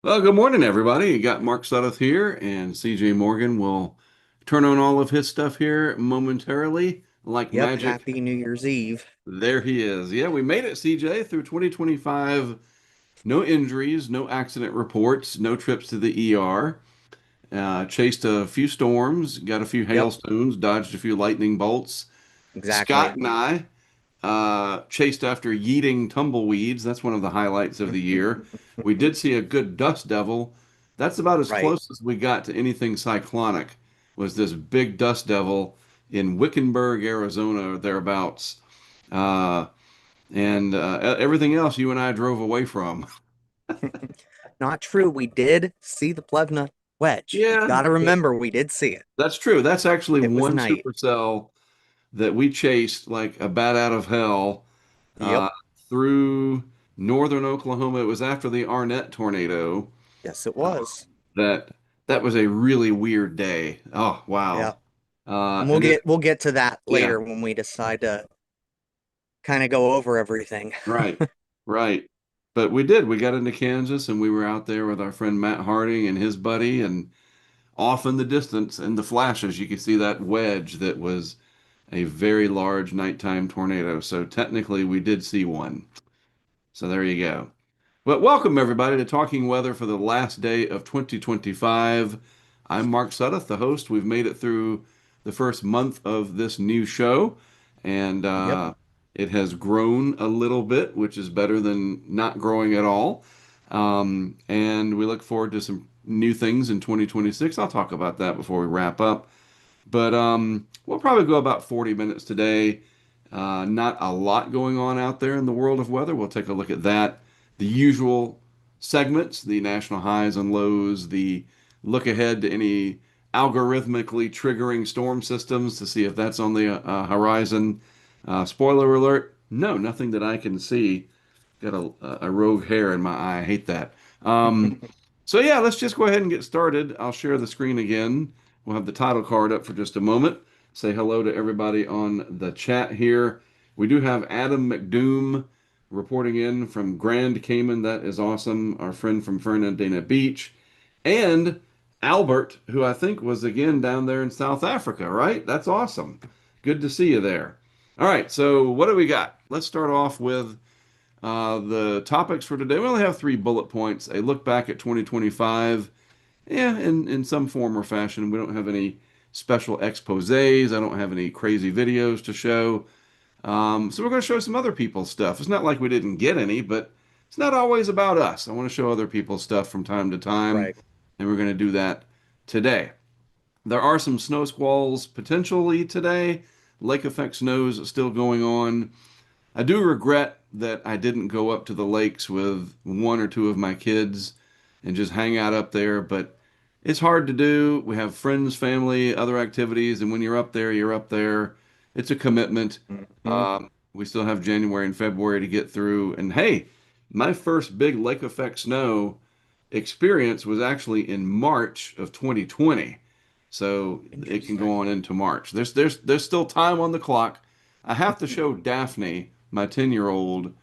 Well, good morning, everybody. You got Mark Sudduth here, and CJ Morgan will turn on all of his stuff here momentarily, like Yep, magic. happy New Year's Eve. There he is. Yeah, we made it, CJ, through 2025. No injuries, no accident reports, no trips to the ER. Chased a few storms, got a few Yep, hailstones, dodged a few lightning bolts. Scott exactly. and I chased after yeeting tumbleweeds. That's one of the highlights of the year. We did see a good dust devil. That's about as Right. close as we got to anything cyclonic, was this big dust devil in Wickenburg, Arizona, or thereabouts. Uh, and everything else you and I drove away from. Not true. We did see the Plevna wedge. You Yeah, got to remember, we did see it. that's true. That's actually It was one night. supercell that we chased like a bat out of hell Yep. uh, through northern Oklahoma. It was after the Arnett tornado. Yes, it Uh, was. that that was a really weird day. Oh wow! Yep. And we'll And then get to that yeah, later when we decide to kind of go over everything. right, right. But we did. We got into Kansas and we were out there with our friend Matt Harding and his buddy, and off in the distance in the flashes, you could see that wedge that was a very large nighttime tornado. So technically, we did see one. So there you go. But welcome everybody to Talking Weather for the last day of 2025. I'm Mark Sudduth, the host. We've made it through the first month of this new show, and Yep. it has grown a little bit, which is better than not growing at all. And we look forward to some new things in 2026. I'll talk about that before we wrap up. But we'll probably go about 40 minutes today. Not a lot going on out there in the world of weather. We'll take a look at that. The usual segments, the national highs and lows, the look ahead to any algorithmically triggering storm systems to see if that's on the horizon. Spoiler alert, no, nothing that I can see. Got a rogue hair in my eye. I hate that. Um, so yeah, let's just go ahead and get started. I'll share the screen again. We'll have the title card up for just a moment. Say hello to everybody on the chat here. We do have Adam McDoom reporting in from Grand Cayman. That is awesome. Our friend from Fernandina Beach. And Albert, who I think was again down there in South Africa, right? That's awesome. Good to see you there. All right, so what do we got? Let's start off with the topics for today. We only have three bullet points. A look back at 2025. Yeah, in some form or fashion. We don't have any special exposés. I don't have any crazy videos to show. So we're going to show some other people's stuff. It's not like we didn't get any, but it's not always about us. I want to show other people's stuff from time to time, Right. and we're going to do that today. There are some snow squalls potentially today. Lake effect snows still going on. I do regret that I didn't go up to the lakes with one or two of my kids and just hang out up there, but it's hard to do. We have friends, family, other activities, and when you're up there, you're up there. It's a commitment. Hmm. We still have January and February to get through. And hey, my first big lake effect snow experience was actually in March of 2020. So it can go Interesting. on into March. There's still time on the clock. I have to show Daphne, my 10-year-old,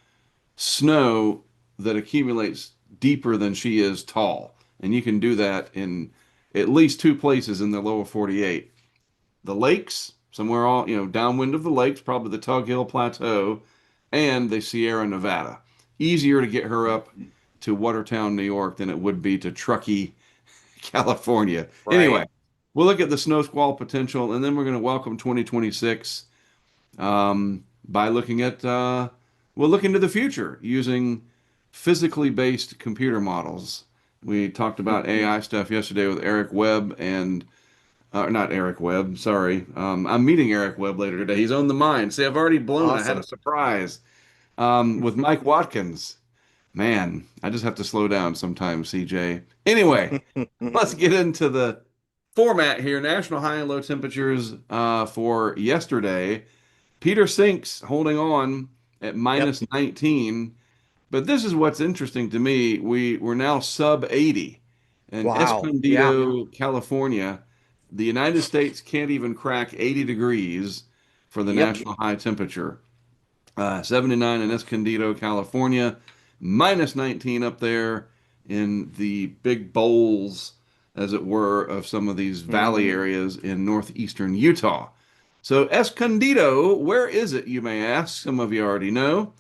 snow that accumulates deeper than she is tall. And you can do that in at least two places in the lower 48. The lakes, somewhere all, downwind of the lakes, probably the Tug Hill Plateau, and the Sierra Nevada. Easier to get her up to Watertown, New York than it would be to Truckee, California. Right. Anyway, we'll look at the snow squall potential, and then we're going to welcome 2026 by looking at we'll look into the future using physically based computer models. We talked about AI stuff yesterday with Eric Webb and not Eric Webb, sorry. I'm meeting Eric Webb later today. He's on the mind. See, I've already blown. I had a Awesome. surprise with Mike Watkins. Man, I just have to slow down sometimes, CJ. Anyway, let's get into the format here. National high and low temperatures for yesterday. Peter Sinks holding on at Yep. minus 19. But this is what's interesting to me. We're now sub 80. In Wow. Yeah. Escondido, California, the United States can't even crack 80 degrees for the Yep. national high temperature. 79 in Escondido, California, minus 19 up there. in the big bowls, as it were, of some of these valley Mm, areas in northeastern Utah. So, Escondido, where is it, you may ask? Some of you already know,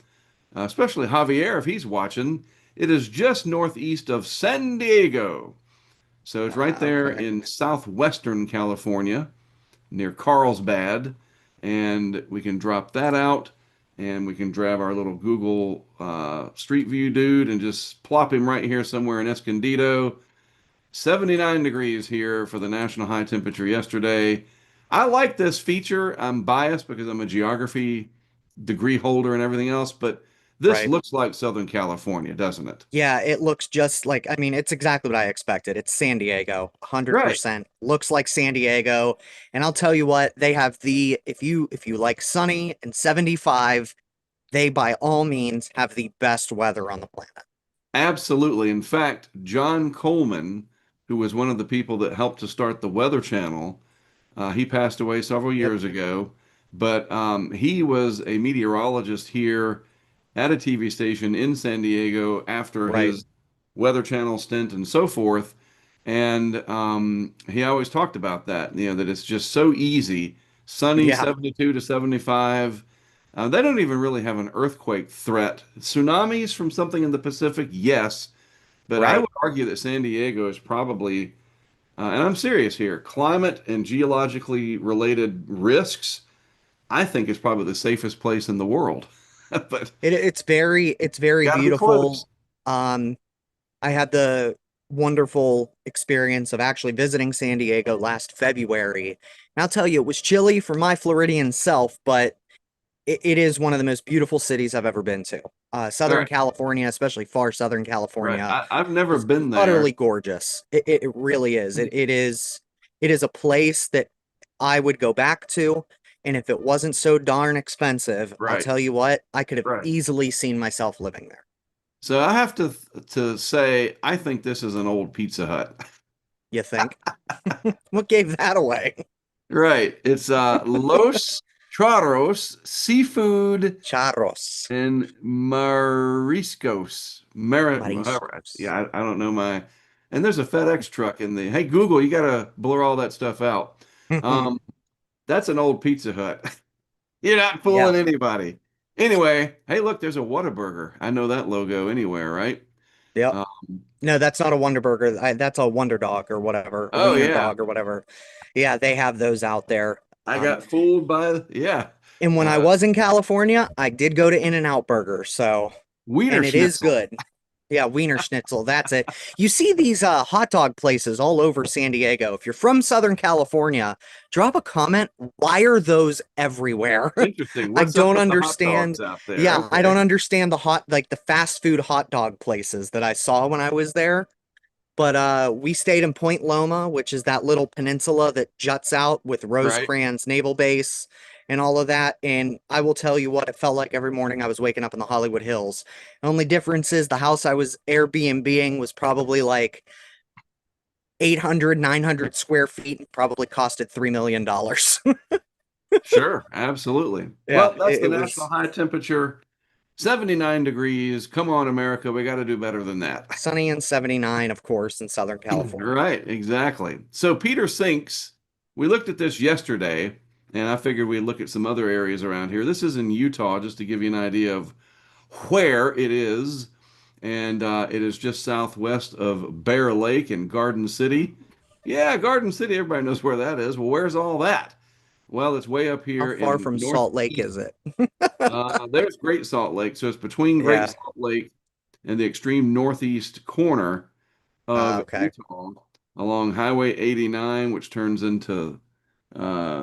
especially Javier if he's watching. It is just northeast of San Diego. So, it's right there okay. in southwestern California near Carlsbad, and we can drop that out, and we can grab our little Google Street View dude and just plop him right here somewhere in Escondido. 79 degrees here for the national high temperature yesterday. I like this feature. I'm biased because I'm a geography degree holder and everything else, but this Right. looks like Southern California, doesn't it? Yeah, it looks just like, I mean, it's exactly what I expected. It's San Diego, Right. 100%. Looks like San Diego. And I'll tell you what, they have the if you like sunny and 75, they by all means have the best weather on the planet. Absolutely. In fact, John Coleman, who was one of the people that helped to start the Weather Channel, he passed away several Yep, years ago, but he was a meteorologist here at a TV station in San Diego after right. his Weather Channel stint and so forth. And he always talked about that, that it's just so easy, sunny Yeah, 72 to 75. They don't even really have an earthquake threat. Tsunamis from something in the Pacific, yes, but I right. would argue that San Diego is probably and I'm serious here. Climate and geologically related risks, I think, is probably the safest place in the world. But It's very got to be close. beautiful. Um, I had the wonderful experience of actually visiting San Diego last February. And I'll tell you, it was chilly for my Floridian self, but it is one of the most beautiful cities I've ever been to. All Southern right, California, especially far Southern right. California, I've never is been there. utterly gorgeous. It really is. It is a place that I would go back to. And if it wasn't so darn expensive, I'll Right, tell you what, I could have right. easily seen myself living there. So I have to say, I think this is an old Pizza Hut. You think? What gave that away? Right. It's Los Charros Seafood Charros, and Mariscos. mariscos. Yeah, I don't know and there's a FedEx truck in the, hey, Google, you gotta blur all that stuff out. Um, that's an old Pizza Hut. You're not Yeah. fooling anybody. Anyway, hey, look, there's a Whataburger. I know that logo anywhere, right? Yep. Um, No, that's not a Wonder Burger. That's a Wonder Dog or whatever, a oh Wiener yeah, Dog or whatever. Yeah, they have those out there. I got fooled by, yeah, And when I uh, was in California, I did go to In-N-Out Burger. So, Wiener and it is Schnitzel. good. Yeah, Wiener Schnitzel. That's it. You see these hot dog places all over San Diego. If you're from Southern California, drop a comment. Why are those everywhere? Interesting. I What's up don't with the hot understand. dogs out there? Yeah, I don't Okay. understand like the fast food hot dog places that I saw when I was there. But we stayed in Point Loma, which is that little peninsula that juts out with Right. Rosecrans Naval Base and all of that. And I will tell you what, it felt like every morning I was waking up in the Hollywood Hills. Only difference is the house I was Airbnb-ing was probably like 800, 900 square feet and probably costed $3 million. dollars. Sure. Absolutely. Yeah, Well, that's it, the it national was high temperature. 79 degrees. Come on, America. We got to do better than that. sunny and 79, of course, in Southern California. Right. Exactly. So, Peter Sinks, we looked at this yesterday, and I figured we'd look at some other areas around here. This is in Utah, just to give you an idea of where it is. And it is just southwest of Bear Lake in Garden City. Yeah, Garden City, everybody knows where that is. Well, where's all that? Well, it's way up How here far in from Salt Lake northeast. is it? There's Great Salt Lake. So it's between Great Yeah. Salt Lake and the extreme northeast corner of Okay. Utah along Highway 89, which turns into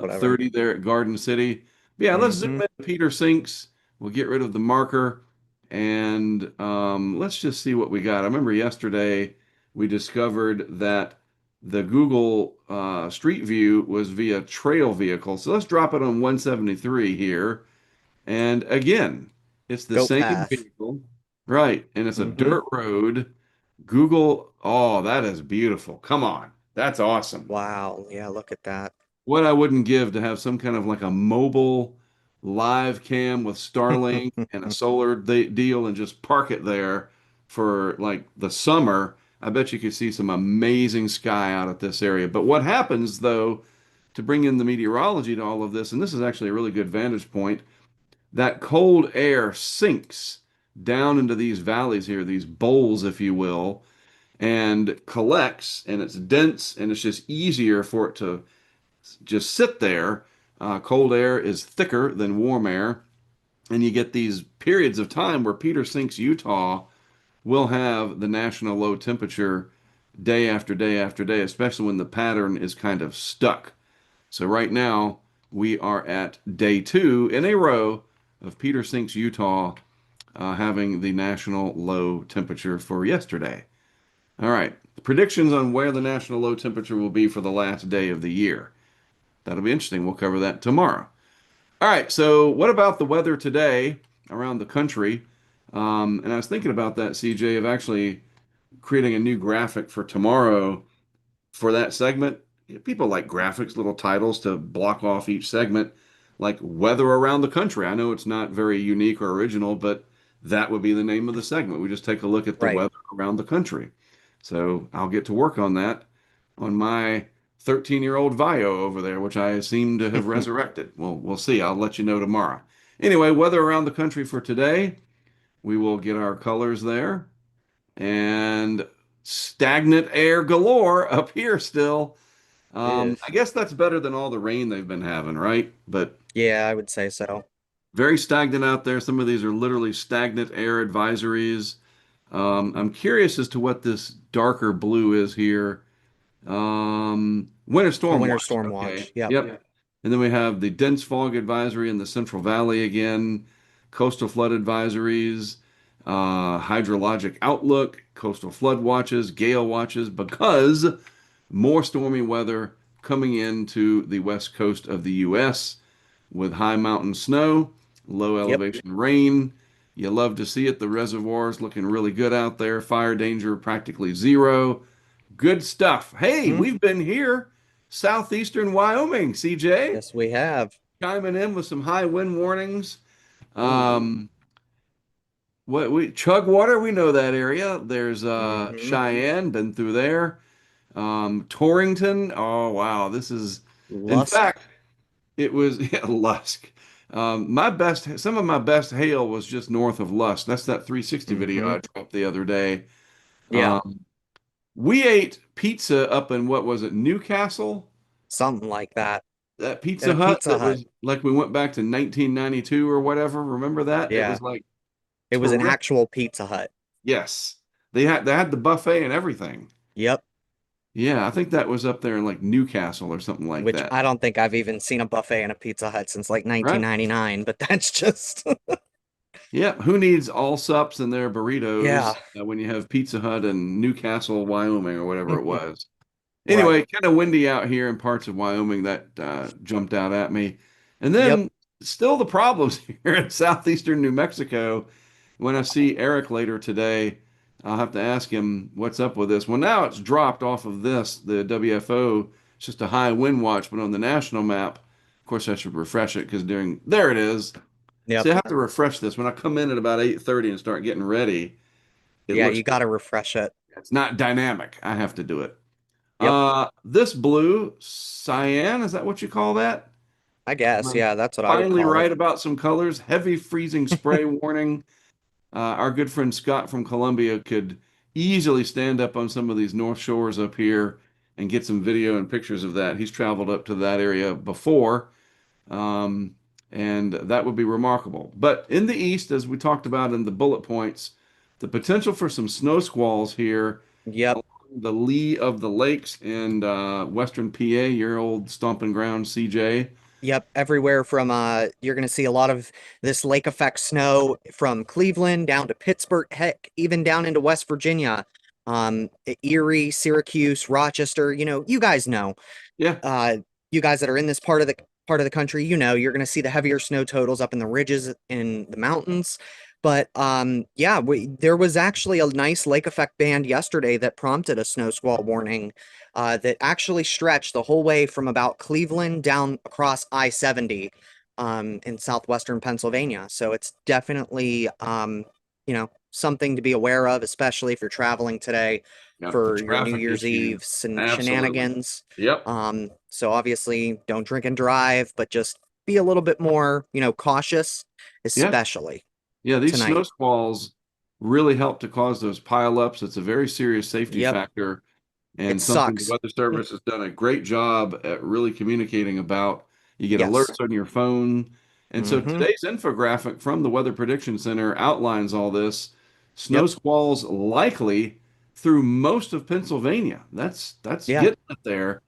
Whatever. 30 there at Garden City. But yeah, let's zoom Hmm. in to Peter Sinks. We'll get rid of the marker and let's just see what we got. I remember yesterday we discovered that the Google Street View was via trail vehicle. So let's drop it on 173 here. And again, it's the Goat same path. vehicle, right? And it's a Hmm. dirt road. Google, oh, that is beautiful. Come on. That's awesome. Wow. Yeah, look at that. What I wouldn't give to have some kind of like a mobile live cam with Starlink and a solar deal and just park it there for like the summer, I bet you could see some amazing sky out at this area. But what happens though, to bring in the meteorology to all of this, and this is actually a really good vantage point, that cold air sinks down into these valleys here, these bowls, if you will, and collects, and it's dense, and it's just easier for it to just sit there. Cold air is thicker than warm air, and you get these periods of time where Peter Sinks, Utah, will have the national low temperature day after day after day, especially when the pattern is kind of stuck. So right now we are at day 2 in a row of Peter Sinks, Utah, having the national low temperature for yesterday. All right, predictions on where the national low temperature will be for the last day of the year. That'll be interesting. We'll cover that tomorrow. All right, so what about the weather today around the country? And I was thinking about that, CJ, of actually creating a new graphic for tomorrow for that segment. People like graphics, little titles to block off each segment, like weather around the country. I know it's not very unique or original, but that would be the name of the segment. We just take a look at the Right. weather around the country. So I'll get to work on that on my 13-year-old Vio over there, which I seem to have resurrected. Well, we'll see. I'll let you know tomorrow. Anyway, weather around the country for today. We will get our colors there. And stagnant air galore up here still. Ugh. I guess that's better than all the rain they've been having, right? But Yeah, I would say so. very stagnant out there. Some of these are literally stagnant air advisories. I'm curious as to what this darker blue is here. Winter A storm winter watch. storm Okay. watch. Yep. Yep. And then we have the dense fog advisory in the Central Valley again, coastal flood advisories, hydrologic outlook, coastal flood watches, gale watches, because more stormy weather coming into the west coast of the U.S. with high mountain snow, low Yep. elevation rain. You love to see it. The reservoirs looking really good out there. Fire danger practically zero. Good stuff. Hey, Hmm. we've been here, southeastern Wyoming, CJ, Yes, we have. chiming in with some high wind warnings. Ooh. Um, what we Chugwater, we know that area. There's Hmm. Cheyenne, been through there. Torrington, oh wow, this is, in Lusk. fact, it was yeah, Lusk. Some of my best hail was just north of Lusk. That's that 360 video Hmm. I dropped the other day. Yeah. Um, we ate pizza up in what was it, Newcastle? Something like that. That At Pizza a Hut Pizza that Hut. was like we went back to 1992 or whatever. Remember that? It Yeah. was like It was an terrific. actual Pizza Hut. Yes. They had the buffet and everything. Yep. Yeah, I think that was up there in like Newcastle or something like Which that. I don't think I've even seen a buffet in a Pizza Hut since like Right? 1999, but that's just Yeah, who needs all sups and their yeah. burritos when you have Pizza Hut in Newcastle, Wyoming, or whatever it was? Right. Anyway, kind of windy out here in parts of Wyoming that jumped out at me. And Yep. then still the problems here in southeastern New Mexico. When I see Eric later today, I'll have to ask him what's up with this. Well, now it's dropped off of this, the WFO. It's just a high wind watch, but on the national map, of course, I should refresh it because there it is. Yep. See, I have to refresh this. When I come in at about 8:30 and start getting ready, it Yeah, looks you gotta refresh it. it's not dynamic. I have to do it. Yep. This blue, cyan, is that what you call that? I guess. I'm Yeah, that's what I would finally call it. right about some colors. Heavy freezing spray warning. Our good friend Scott from Columbia could easily stand up on some of these north shores up here and get some video and pictures of that. He's traveled up to that area before, um, and that would be remarkable. But in the east, as we talked about in the bullet points, the potential for some snow squalls here Yep. along the lee of the lakes in western PA, your old stomping ground, CJ. Yep, everywhere from you're gonna see a lot of this lake effect snow from Cleveland down to Pittsburgh, heck, even down into West Virginia. Erie, Syracuse, Rochester, you guys know. Yeah, Uh you guys that are in this part of the country, you're gonna see the heavier snow totals up in the ridges in the mountains. But yeah, there was actually a nice lake effect band yesterday that prompted a snow squall warning that actually stretched the whole way from about Cleveland down across I-70 in southwestern Pennsylvania. So it's definitely, something to be aware of, especially if you're traveling today Yep, the for your New traffic Year's issue. Eve and Absolutely. shenanigans. Yep. So obviously don't drink and drive, but just be a little bit more, cautious, Yeah. especially Yeah, these snow tonight. squalls really help to cause those pileups. It's a very serious safety Yep, factor it and something the sucks. Weather Service has done a great job at really communicating about. You get Yes. alerts on your phone. And so Mm-hmm. today's infographic from the Weather Prediction Center outlines all this. Snow Yep. squalls likely through most of Pennsylvania. That's Yeah. getting it there.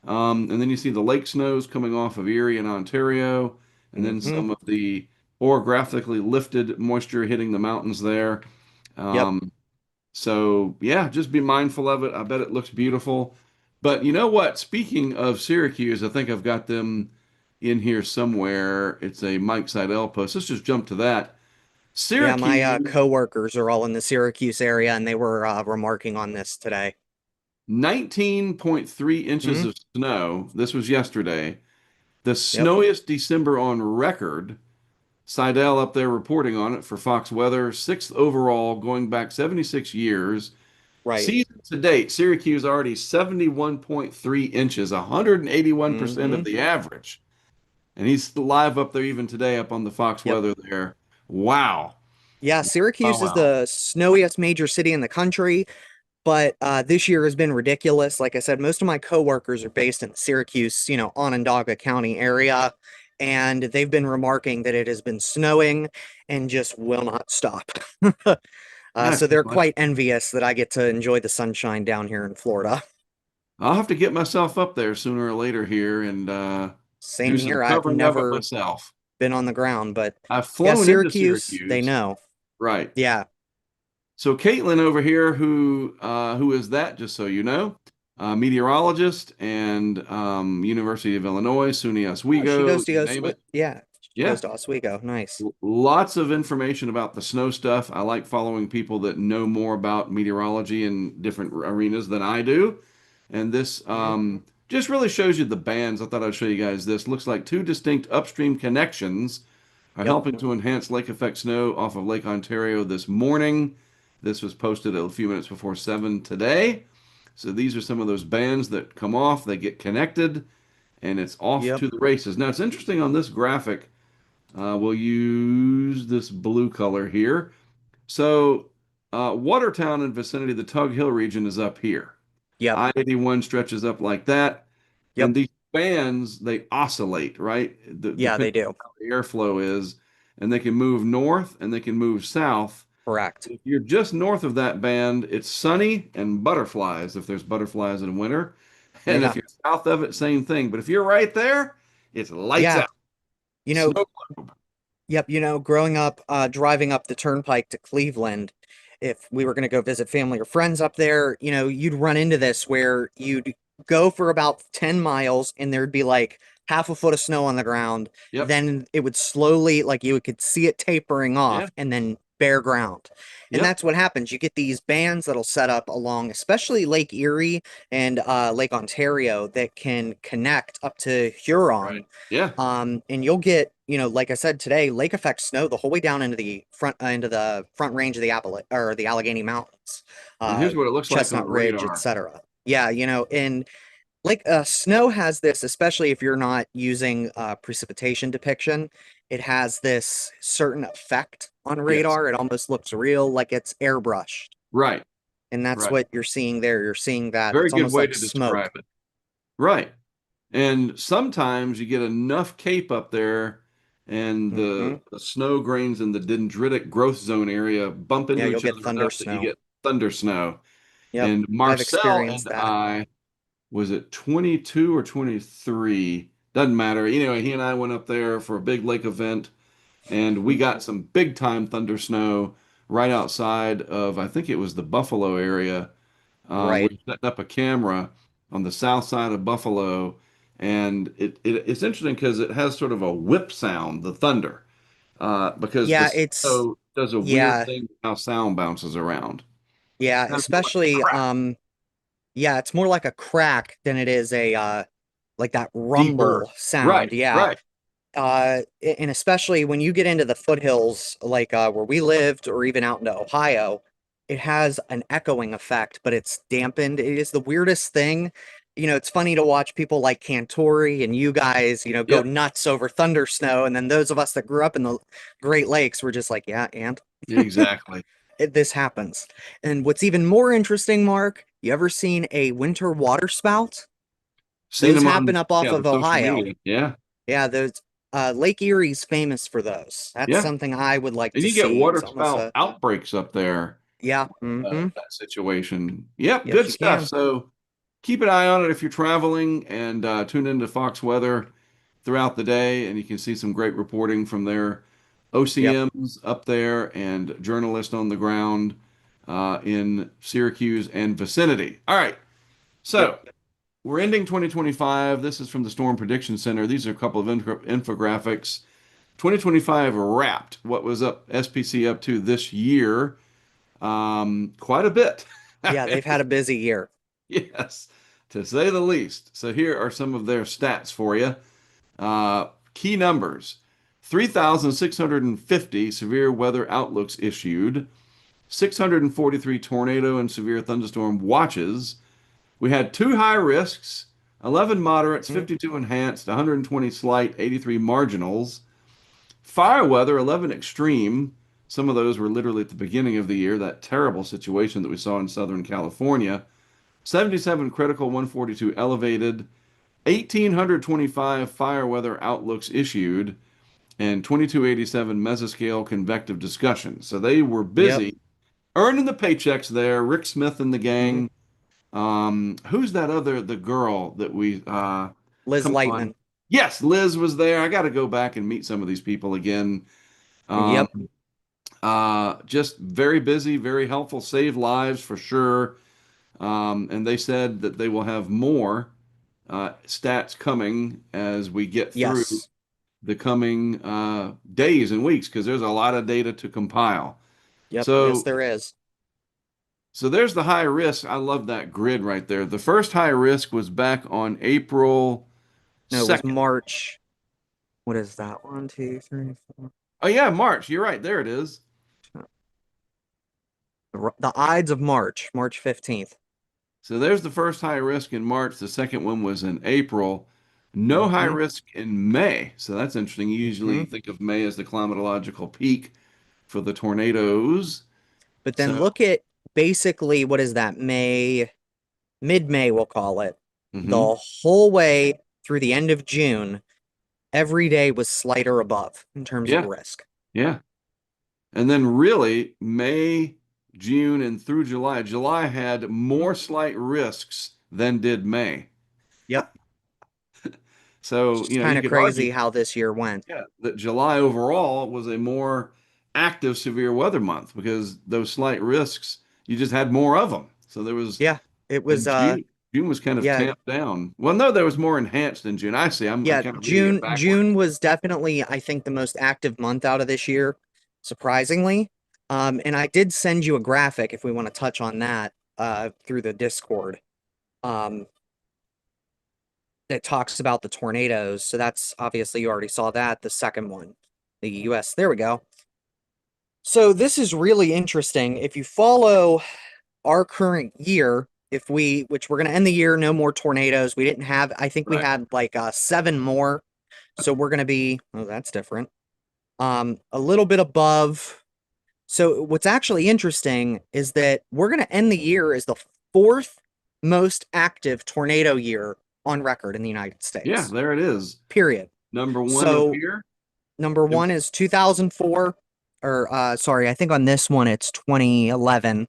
And then you see the lake snows coming off of Erie and Ontario, and then Mm-hmm. some of the orographically lifted moisture hitting the mountains there. Yep. Um, so yeah, just be mindful of it. I bet it looks beautiful. But you know what? Speaking of Syracuse, I think I've got them in here somewhere. It's a Mike Seidel post. Let's just jump to that. Yeah, my Syracuse, coworkers are all in the Syracuse area and they were remarking on this today. 19.3 inches Hmm. of snow. This was yesterday. The Yep. snowiest December on record. Seidel up there reporting on it for Fox Weather. Sixth overall, going back 76 years. Right. Season to date, Syracuse already 71.3 inches, 181% Hmm. of the average. And he's live up there even today up on the Fox Yep. weather there. Wow. Yeah, Wow, Syracuse is wow. the snowiest major city in the country, but this year has been ridiculous. Like I said, most of my coworkers are based in the Syracuse, Onondaga County area, and they've been remarking that it has been snowing and just will not stop. Yeah, So they're quite envious that I get to enjoy the sunshine down here in Florida. I'll have to get myself up there sooner or later here and Same do some here. I've covering of it never myself. been on the ground, but I've yeah, flown into Syracuse, they Syracuse. know. Right. Yeah. So Caitlin over here, who is that? Just so you know, meteorologist and University of Illinois, SUNY Oh, she Oswego, goes to you name it. yeah, she Yeah, goes to Oswego. Nice. lots of information about the snow stuff. I like following people that know more about meteorology in different arenas than I do. And this Mhm. just really shows you the bands. I thought I'd show you guys this. Looks like two distinct upstream connections are Yep. helping to enhance lake effect snow off of Lake Ontario this morning. This was posted a few minutes before 7 today. So these are some of those bands that come off, they get connected, and it's off Yep. to the races. Now, it's interesting on this graphic. We'll use this blue color here. So, Watertown and vicinity, the Tug Hill region is up here. Yep. I-81 stretches up like that. And Yep. these bands, they oscillate, right? Yeah, they Depending do. on how the airflow is. And they can move north and they can move south. Correct. If you're just north of that band, it's sunny and butterflies, if there's butterflies in winter. And if Yeah. you're south of it, same thing. But if you're right there, it's lights Yeah. out. You know, Snow globe. yep, growing up, driving up the turnpike to Cleveland, if we were going to go visit family or friends up there, you'd run into this where you'd go for about 10 miles and there'd be like half a foot of snow on the ground. Yep. Then it would slowly, like you could see it tapering Yeah. off and then bare ground. And Yep. that's what happens. You get these bands that'll set up along, especially Lake Erie and Lake Ontario, that can connect up to Huron. Right. Yeah. And you'll get, like I said today, lake effect snow the whole way down into the front range of the the Allegheny Mountains, And uh, here's what it looks like on Chestnut Ridge, radar. etc. Yeah, and like snow has this, especially if you're not using precipitation depiction, it has this certain effect on Yes. radar. It almost looks real, like it's airbrushed. Right. And that's Right. what you're seeing there. You're seeing that Very it's good almost way like to describe smoke. it. Right. And sometimes you get enough cape up there and Hmm. the snow grains in the dendritic growth zone area bump Yeah, into you'll each get other thunder enough that you snow. get thunder snow. Yep, And I've Marcel experienced and that. I, was it 22 or 23? Doesn't matter. Anyway, he and I went up there for a big lake event and we got some big time thunder snow right outside of, I think it was the Buffalo area. Right. We're setting up a camera on the south side of Buffalo, and it's interesting because it has sort of a whip sound, the thunder, because the Yeah, it's snow does a weird yeah, thing with how sound bounces around. yeah, Kind of more like especially crack, yeah, it's more like a crack than it is a like that deeper. rumble Right, sound. Yeah. right. And especially when you get into the foothills, like where we lived, or even out into Ohio, it has an echoing effect, but it's dampened. It is the weirdest thing. It's funny to watch people like Cantori and you guys, go Yep, nuts over thunder snow, and then those of us that grew up in the Great Lakes were just like, yeah, and exactly. this happens. And what's even more interesting, Mark, you ever seen a winter water spout? Seen Those them happen on, up off yeah, the of social Ohio. media. Yeah, Yeah, those Lake Erie's famous for those. That's yeah. something I would like And to you get see. It's water almost spout a outbreaks up there. yeah. That situation. Yep, Yes, good you stuff. can. So keep an eye on it if you're traveling, and tune into Fox Weather throughout the day, and you can see some great reporting from their Yep. OCMs up there and journalists on the ground in Syracuse and vicinity. All right, Yep. so we're ending 2025. This is from the Storm Prediction Center. These are a couple of infographics. 2025 wrapped. What was up SPC up to this year? Quite a bit. Yeah, they've had a busy year. Yes, to say the least. So here are some of their stats for you. Key numbers: 3,650 severe weather outlooks issued, 643 tornado and severe thunderstorm watches. We had two high risks, 11 moderates, Mhm. 52 enhanced, 120 slight, 83 marginals. Fire weather, 11 extreme. Some of those were literally at the beginning of the year, that terrible situation that we saw in Southern California. 77 critical, 142 elevated, 1,825 fire weather outlooks issued, and 2287 mesoscale convective discussions. So they were Yep. busy earning the paychecks there. Rick Smith and the hmm gang. Who's that other, the girl that we, Liz come on. Lightman. Yes, Liz was there. I got to go back and meet some of these people again. Um, Yep. just very busy, very helpful, save lives for sure. And they said that they will have more stats coming as we get through Yes. the coming days and weeks because there's a lot of data to compile. Yep. Yes, So, there is. so there's the high risk. I love that grid right there. The first high risk was back on April No, it was 2nd. March. What is that? One, two, three, four. Oh yeah, March. You're right. There it is. The Ides of March, March 15th. So there's the first high risk in March. The second one was in April. No high hmm risk in May. So that's interesting. You usually hmm think of May as the climatological peak for the tornadoes. But then So, look at basically what is that? Mid-May, we'll call it. mhm. The whole way through the end of June, every day was slight or above in terms of Yeah, risk. yeah. And then really May, June, and through July. July had Mhm. more slight risks than did May. Yep. It's So, just you kind of could argue, crazy how this year went. yeah, that July overall was a more active severe weather month because those slight risks, you just had more of them. So there was, Yeah. It was and June was kind of yeah, tamped down. Well, no, there was more enhanced in June. I see. I'm yeah, kind of reading it backwards. June was definitely, I think, the most active month out of this year, surprisingly. And I did send you a graphic if we want to touch on that through the Discord. Um, that talks about the tornadoes. So that's obviously you already saw that, the second one, the US. There we go. So this is really interesting. If you follow our current year, if we, which we're going to end the year, no more tornadoes. We didn't have, I think we Right. had like seven more. So we're going to be, oh, that's different. A little bit above. So what's actually interesting is that we're going to end the year as the fourth most active tornado year on record in the United Yeah, States. there it is. Period. Number one up So here. number And- one is 2004, or sorry, I think on this one it's 2011.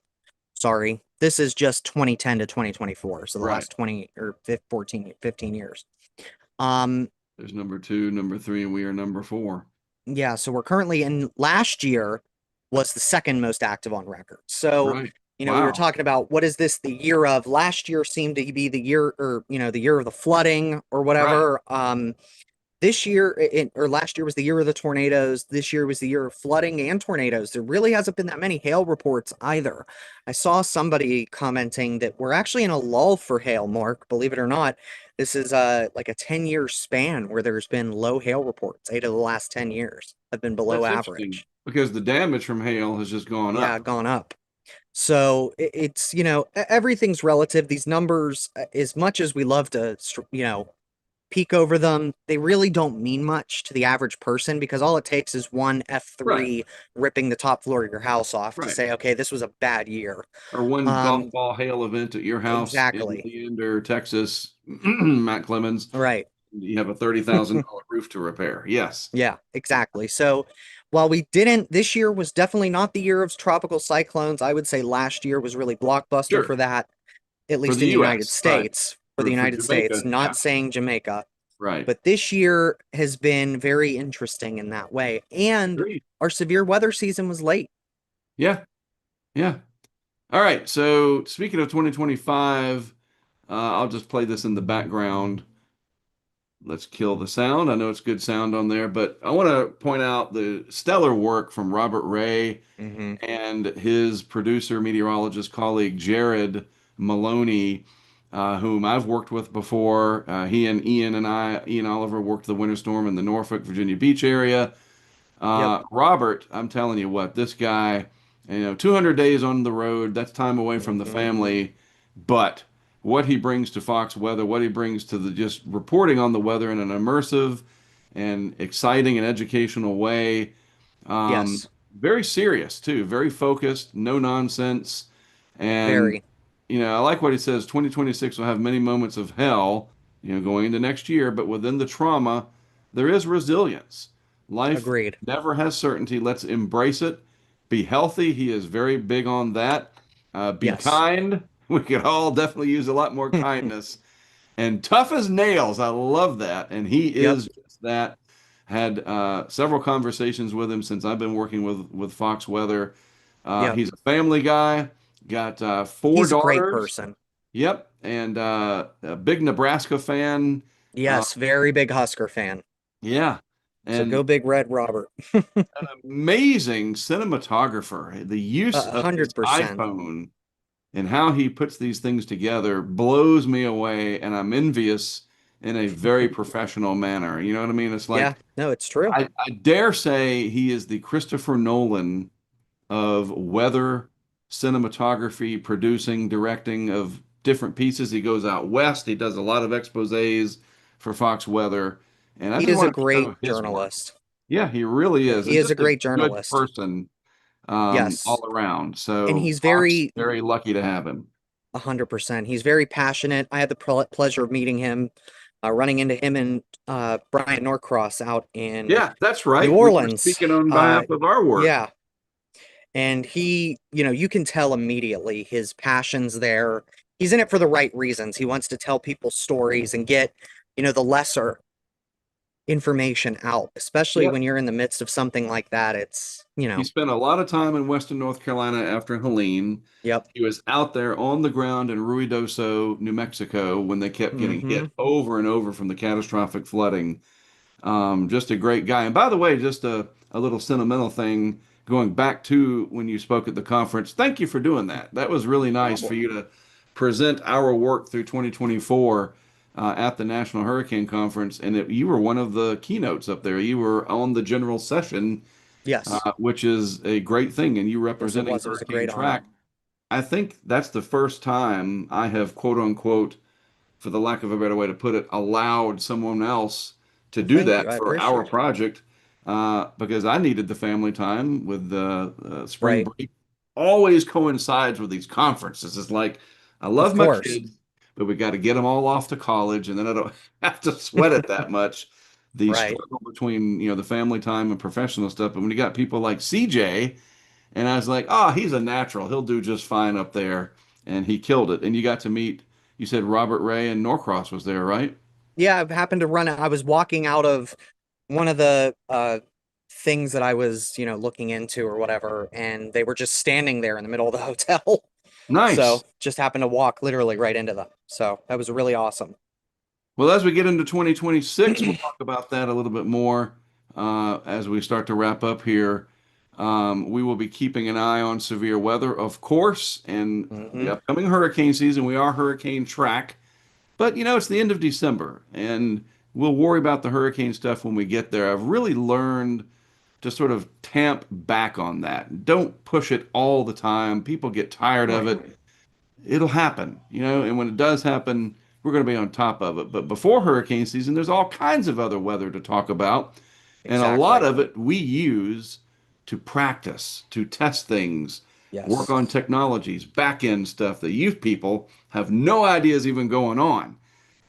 Sorry. This is just 2010 to 2024, so the Right. last 20 or 14, 15 years. Um, There's number two, number three, and we are number four. yeah, so we're currently in last year was the second most active on record. So, Right. we were Wow. talking about what is this the year of? Last year seemed to be the year, or the year of the flooding or Right. whatever. This year or last year was the year of the tornadoes. This year was the year of flooding and tornadoes. There really hasn't been that many hail reports either. I saw somebody commenting that we're actually in a lull for hail, Mark, believe it or not. This is like a 10-year span where there's been low hail reports. 8 of the last 10 years have been below That's interesting average. because the damage from hail has just gone Yeah, up. gone up. So it's, everything's relative. These numbers, as much as we love to, peek over them, they really don't mean much to the average person because all it takes is one Right, F3 ripping the top floor of your house off to right. say, okay, this was a bad year. Or one golf Um, ball hail event at your house in exactly. Leander, Texas, Matt Clemens, Right. you have a $30,000 roof to repair. Yes. Yeah, exactly. So while we didn't, this year was definitely not the year of tropical cyclones. I would say last year was really blockbuster Sure. for that, at For least the in the United US, right. States, for the For United States, Jamaica, yeah, not saying Jamaica. right. But this year has been very interesting in that way. And Agreed. our severe weather season was late. Yeah, yeah. All right. So speaking of 2025, I'll just play this in the background. Let's kill the sound. I know it's good sound on there, but I want to point out the stellar work from Robert Ray Hmm. and his producer, meteorologist colleague, Jared Maloney, whom I've worked with before. He and Ian Oliver, worked the winter storm in the Norfolk, Virginia Beach area. Yep. Robert, I'm telling you what, this guy, 200 days on the road, that's time away from the Hmm. family. But what he brings to Fox Weather, what he brings to the just reporting on the weather in an immersive and exciting and educational way, um, Yes. very serious too, very focused, no nonsense. And, Very I like what he says 2026 will have many moments of hell, going into next year, but within the trauma, there is resilience. Life agreed. never has certainty. Let's embrace it. Be healthy. He is very big on that. Be Yes. kind. We could all definitely use a lot more kindness. And tough as nails. I love that. And he Yep. is just that. Had several conversations with him since I've been working with Fox Weather. Yep. He's a family guy. Got four He's a great daughters. person. Yep, and a big Nebraska fan. Uh, Yes. Very big Husker fan. yeah, So and go Big Red Robert. an amazing cinematographer. The use A of his 100%. iPhone and how he puts these things together blows me away, and I'm envious in a very professional manner. You know what I mean? It's Yeah. like No, it's true. I dare say he is the Christopher Nolan of weather cinematography, producing, directing of different pieces. He goes out west. He does a lot of exposés for Fox Weather, and I He just is a want to great show his work. journalist. Yeah, he really Yeah, is, he and is a just a great good journalist. person all Yes. around. And So he's Fox, very very lucky to have him. 100%. He's very passionate. I had the pleasure of meeting him, running into him and Brian Norcross out in Yeah, that's New right. We were Orleans. speaking on behalf of our work. Yeah. And he, you can tell immediately his passion's there. He's in it for the right reasons. He wants to tell people stories and get, the lesser information out, especially Yep. when you're in the midst of something like that. It's, He spent a lot of time in Western North Carolina after Helene. yep. He was out there on the ground in Ruidoso, New Mexico, when they kept getting Hmm. hit over and over from the catastrophic flooding. Just a great guy. And by the way, just a little sentimental thing going back to when you spoke at the conference. Thank you for doing that. That was really nice for Problem. you to present our work through 2024 at the National Hurricane Conference. And you were one of the keynotes up there. You were on the general session, Yes. which is a great thing. And you Yes, it representing was. It was a Hurricane great honor. Track. I think that's the first time I have, quote unquote, for the lack of a better way to put it, allowed someone else to Well, do thank you. that I for our appreciate it. project because I needed the family time with the spring Right. break. Always coincides with these conferences. It's like, I Of love my course. kids, but we got to get them all off to college, and then I don't have to sweat it that much. The Right. struggle between, the family time and professional stuff. But when you got people like CJ, and I was like, oh, he's a natural. He'll do just fine up there. And he killed it. And you got to meet, you said Robert Ray and Norcross was there, right? Yeah, I've happened to run. I was walking out of one of the things that I was, looking into or whatever, and they were just standing there in the middle of the hotel. Nice. So just happened to walk literally right into them. So that was really awesome. Well, as we get into 2026, we'll talk about that a little bit more as we start to wrap up here. We will be keeping an eye on severe weather, of course, and the Hmm. upcoming hurricane season. We are hurricane track. But it's the end of December, and we'll worry about the hurricane stuff when we get there. I've really learned to sort of tamp back on that. Don't push it all the time. People get tired of Right. it. It'll happen, and when it does happen, we're going to be on top of it. But before hurricane season, there's all kinds of other weather to talk about. And a lot Exactly. of it we use to practice, to test things, work Yes. on technologies, back end stuff that youth people have no idea is even going on.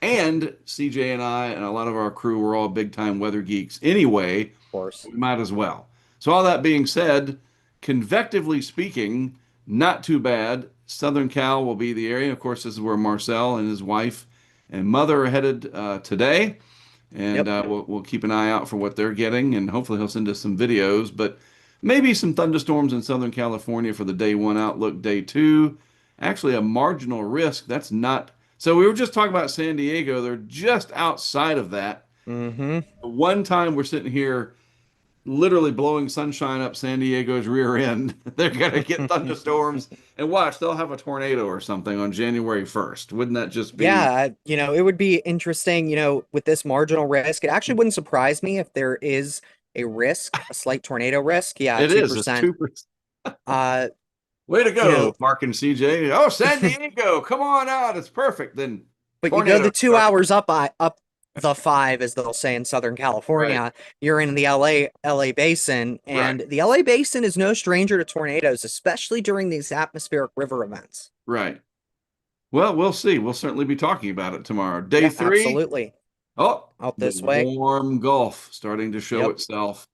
And CJ and I and a lot of our crew were all big time weather geeks anyway. Of course. We might as well. So, all that being said, convectively speaking, not too bad. Southern Cal will be the area. Of course, this is where Marcel and his wife and mother are headed today. And Yep. we'll keep an eye out for what they're getting. And hopefully, he'll send us some videos. But maybe some thunderstorms in Southern California for the day one outlook, day two. Actually, a marginal risk. That's not. So, we were just talking about San Diego. They're just outside of that. Mm-hmm. One time we're sitting here literally blowing sunshine up San Diego's rear end. They're going to get thunderstorms and watch, they'll have a tornado or something on January 1st. Wouldn't that just be? Yeah, it would be interesting, with this marginal risk. It actually wouldn't surprise me if there is a risk, a slight tornado risk. Yeah, It is. It's 2%. 2%. Uh, Way to you go, know, Mark and CJ. Oh, San Diego, come on out. It's perfect. Then but you go tornado the two starts. hours up the five, as they'll say in Southern Right, California, you're in the LA basin, right, and the LA basin is no stranger to tornadoes, especially during these atmospheric river events. right. Well, we'll see. We'll certainly be talking about it tomorrow. Day Yeah, three. absolutely. Oh, Out the this way. warm Gulf starting to show Yep. itself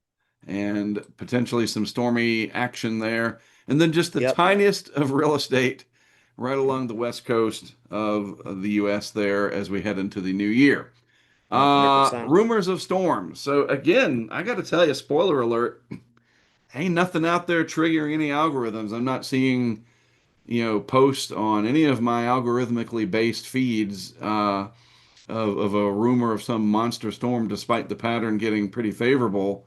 and potentially some stormy action there. And then just the Yep. tiniest of real estate right along the west coast of the U.S. there as we head into the new year. 100%. Rumors of storms. So, again, I got to tell you, spoiler alert, ain't nothing out there triggering any algorithms. I'm not seeing, posts on any of my algorithmically based feeds. Of a rumor of some monster storm, despite the pattern getting pretty favorable.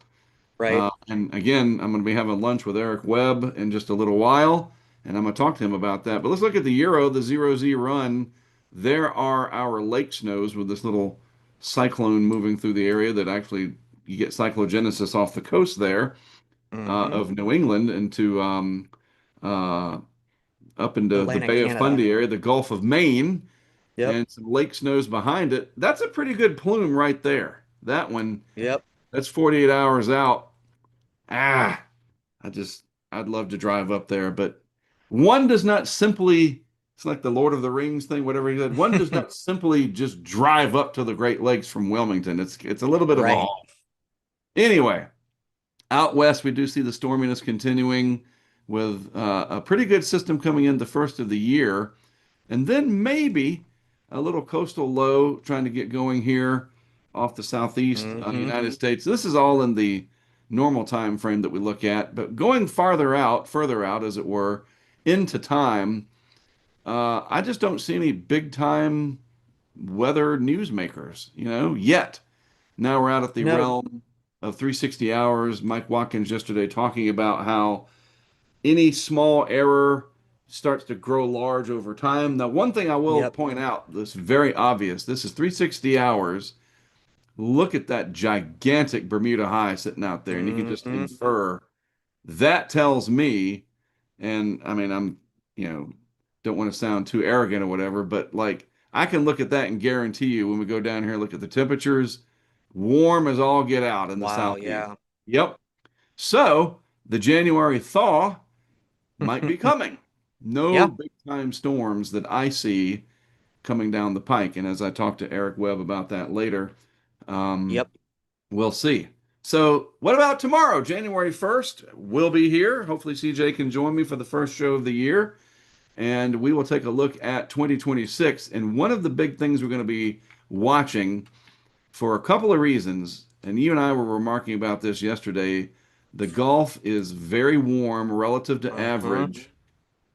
Right. And again, I'm going to be having lunch with Eric Webb in just a little while, and I'm going to talk to him about that. But let's look at the Euro, the zero Z run. There are our lake snows with this little cyclone moving through the area that actually you get cyclogenesis off the coast there Mm-hmm. of New England into uh, up into the Atlantic Bay of Canada. Fundy area, the Gulf of Maine Yep. and some lake snows behind it. That's a pretty good plume right there. That one, Yep. that's 48 hours out. Ah, I just, I'd love to drive up there, but one does not simply, it's like the Lord of the Rings thing, whatever he said. One does not simply just drive up to the Great Lakes from Wilmington. It's a little bit of a Right. haul. Anyway, out west, we do see the storminess continuing with a pretty good system coming in the first of the year. And then maybe a little coastal low trying to get going here off the southeast Mm-hmm. United States. This is all in the normal time frame that we look at, but going further out, as it were, into time, I just don't see any big time weather newsmakers, yet. Now we're out at the No. realm of 360 hours. Mike Watkins yesterday talking about how any small error starts to grow large over time. Now, one thing I will Yep. point out that's very obvious, this is 360 hours. Look at that gigantic Bermuda high sitting out there, and you can just Mm-hmm. infer that tells me, and I mean, don't want to sound too arrogant or whatever, but like I can look at that and guarantee you when we go down here and look at the temperatures, warm as all get out in the Wow. southeast. Yeah. Yep. So the January thaw might be coming. No Yeah. big time storms that I see coming down the pike. And as I talk to Eric Webb about that later, um, Yep. we'll see. So, what about tomorrow, January 1st? We'll be here. Hopefully, CJ can join me for the first show of the year. And we will take a look at 2026. And one of the big things we're going to be watching for a couple of reasons, and you and I were remarking about this yesterday, the Gulf is very warm relative to Uh-huh. average,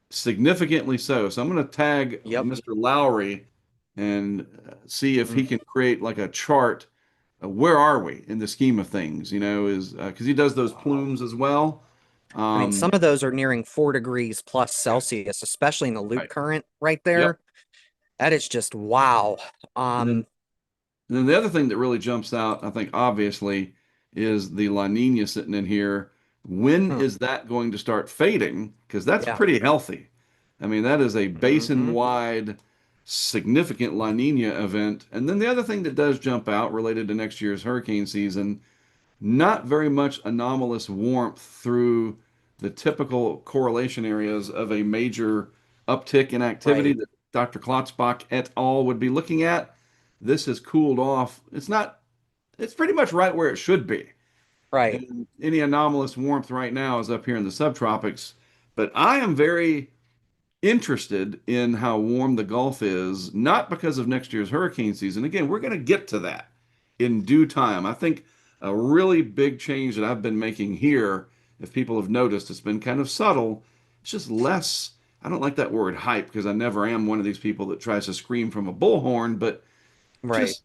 significantly so. So I'm going to tag Yep. Mr. Lowry and see if he Mm. can create like a chart. Where are we in the scheme of things? Is because he does those Wow. plumes as well. I mean, some Um, of those are nearing 4 degrees plus Celsius, especially in the loop right. current right Yep. there. That is just wow. And then, Um, and then the other thing that really jumps out, I think, obviously, is the La Nina sitting in here. When hmm, is that going to start fading? Because that's yeah. pretty healthy. I mean, that is a Hmm. basin-wide, significant La Nina event. And then the other thing that does jump out related to next year's hurricane season, not very much anomalous warmth through the typical correlation areas of a major uptick in activity Right, that Dr. Klotzbach et al. Would be looking at. This has cooled off. It's not, it's pretty much right where it should be. right, And any anomalous warmth right now is up here in the subtropics. But I am very interested in how warm the Gulf is, not because of next year's hurricane season. Again, we're going to get to that in due time. I think a really big change that I've been making here, if people have noticed, it's been kind of subtle. It's just less, I don't like that word hype because I never am one of these people that tries to scream from a bullhorn, but right, just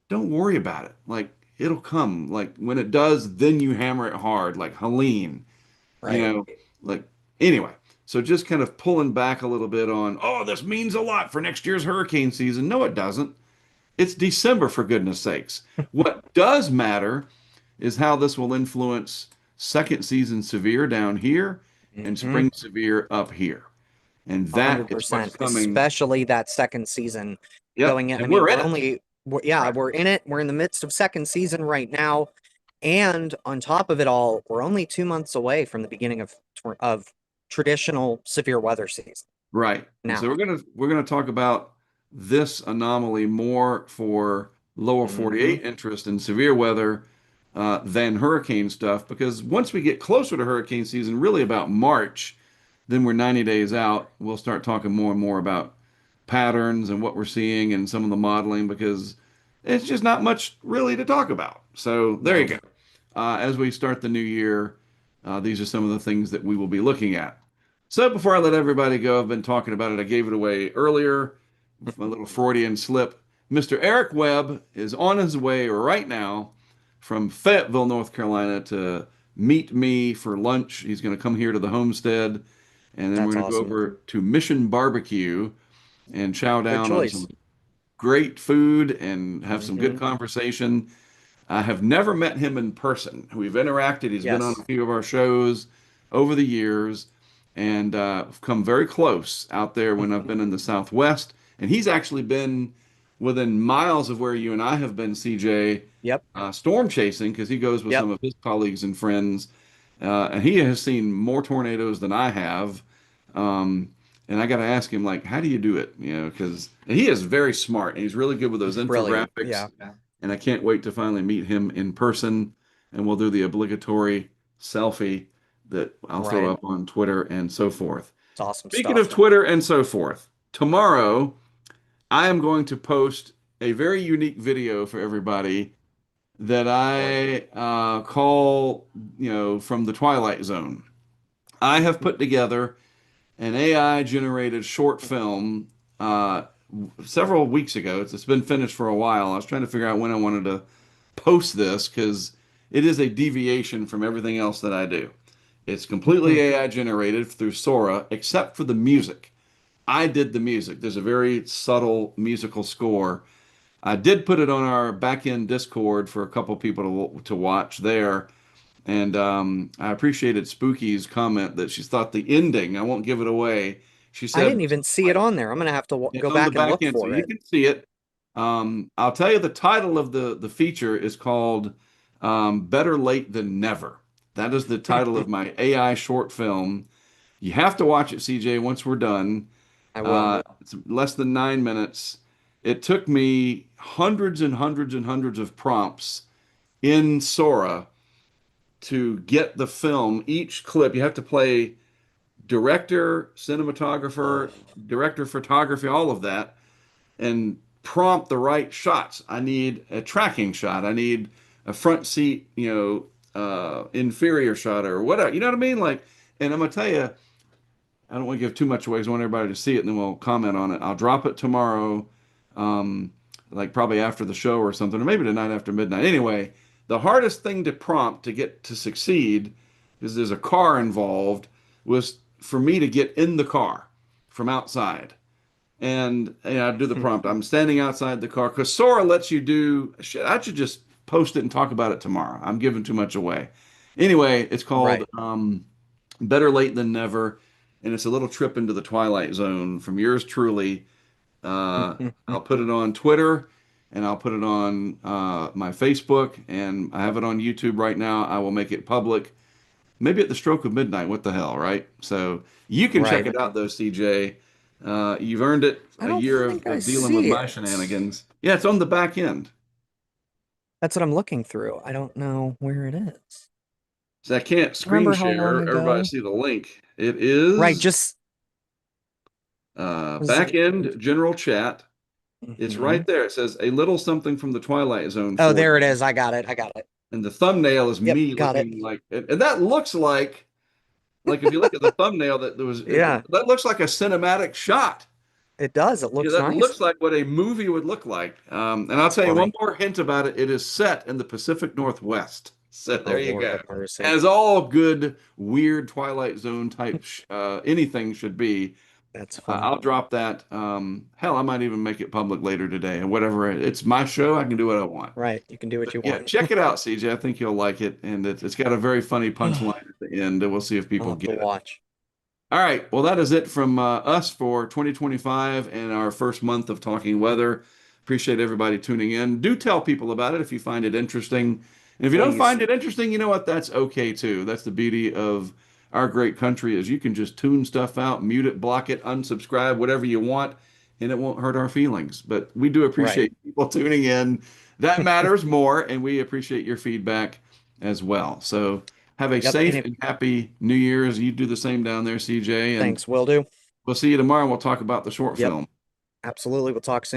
don't worry about it. Like, it'll come. Like, when it does, then you hammer it hard, like Helene, you right. know, like anyway. So just kind of pulling back a little bit on, oh, this means a lot for next year's hurricane season. No, it doesn't. It's December, for goodness sakes. What does matter is how this will influence second season severe down here and Hmm. spring severe up here. And that is what's 100%, coming. especially that second season Yep. going in. I And mean, we're in it. yeah, we're in it. We're in the midst of second season right now. And on top of it all, we're only 2 months away from the beginning of traditional severe weather season Right. And so now. we're gonna talk about this anomaly more for lower Hmm. 48 interest in severe weather than hurricane stuff because once we get closer to hurricane season, really about March, then we're 90 days out. We'll start talking more and more about patterns and what we're seeing and some of the modeling because it's just not much really to talk about. So there you No. go. As we start the new year, these are some of the things that we will be looking at. So before I let everybody go, I've been talking about it. I gave it away earlier, my little Freudian slip. Mr. Eric Webb is on his way right now from Fayetteville, North Carolina, to meet me for lunch. He's going to come here to the homestead, and then we're That's going to go awesome. over to Mission Barbecue and chow Good down on some choice. great food and have some good Hmm. conversation. I have never met him in person. We've interacted. He's been on a Yes. few of our shows over the years and come very close out there when I've been in the Southwest. And he's actually been within miles of where you and I have been, CJ, Yep. storm chasing because he goes with Yep. some of his colleagues and friends. And he has seen more tornadoes than I have. Um, and I got to ask him, like, how do you do it? You know, because he is very smart and he's really good with those Brilliant. infographics Yeah. and I can't wait to finally meet him in person. And we'll do the obligatory selfie that I'll throw Right. up on Twitter and so forth. It's awesome Speaking of stuff. Twitter and so forth, tomorrow I am going to post a very unique video for everybody that I call, from the Twilight Zone. I have put together an AI generated short film uh, several weeks ago. It's been finished for a while. I was trying to figure out when I wanted to post this because it is a deviation from everything else that I do. It's completely AI generated through Sora, except for the music. I did the music. There's a very subtle musical score. I did put it on our back end Discord for a couple people to watch there. And I appreciated Spooky's comment that she thought the ending, I won't give it away. She I said, didn't even see it on there. I'm gonna have to it's go on the back and back look end, so for you it. can see it. I'll tell you the title of the feature is called Better Late Than Never. That is the title of my AI short film. You have to watch it, CJ, once we're done. I will. It's less than 9 minutes. It took me hundreds and hundreds and hundreds of prompts in Sora to get the film. Each clip, you have to play director, cinematographer, director, photography, all of that and prompt the right shots. I need a tracking shot. I need a front seat, inferior shot or whatever. You know what I mean? Like, and I'm gonna tell you, I don't want to give too much away because I want everybody to see it and then we'll comment on it. I'll drop it tomorrow, um, like probably after the show or something, or maybe tonight after midnight. Anyway, the hardest thing to prompt to get to succeed, because there's a car involved, was for me to get in the car from outside. And I do the prompt. I'm standing outside the car because Sora lets you do. Shit, I should just post it and talk about it tomorrow. I'm giving too much away. Anyway, it's called Right. Better Late Than Never, and it's a little trip into the Twilight Zone from yours truly. I'll put it on Twitter and I'll put it on my Facebook, and I have it on YouTube right now. I will make it public, maybe at the stroke of midnight. What the hell, right? So you can check Right. it out though, CJ. You've earned it. I A don't year think I of dealing with see my it. shenanigans. Yeah, it's on the back end. That's what I'm looking through. I don't know where it is. So I can't screen Remember how long share. Everybody ago? see the link. It Right, is just was back it? end general chat. It's Hmm. right there. It says a little something from the Twilight Zone Oh, for there it you. is. I got it. I got it. And the thumbnail is Yep, me got it. looking like, and that looks like if you look at the thumbnail, that there was Yeah, that looks like a cinematic shot. it does. It Yeah, looks that nice. looks like what a movie would look like. And I'll That's tell you one funny. more hint about it. It is set in the Pacific Northwest. So Oh, there you Lord go. have mercy. As all good, weird Twilight Zone type anything should be. That's funny. I'll drop that. Hell, I might even make it public later today. And whatever, it's my show. I can do what I want. Right. You can do what But you yeah, want. check it out, CJ. I think you'll like it. And it's got a very funny punchline at the end. And we'll see if I'll people have to get it. watch. All right. Well, that is it from us for 2025 and our first month of Talking Weather. Appreciate everybody tuning in. Do tell people about it if you find it interesting. And if you don't Please. find it interesting, you know what? That's okay too. That's the beauty of our great country is you can just tune stuff out, mute it, block it, unsubscribe, whatever you want, and it won't hurt our feelings. But we do Right. appreciate people tuning in. That matters more, and we appreciate your feedback as well. So have a Yep. And safe if and happy New Year's. You do the same down there, CJ, and thanks, will do. we'll see you tomorrow. We'll talk about the short Yep. film. Absolutely. We'll talk soon.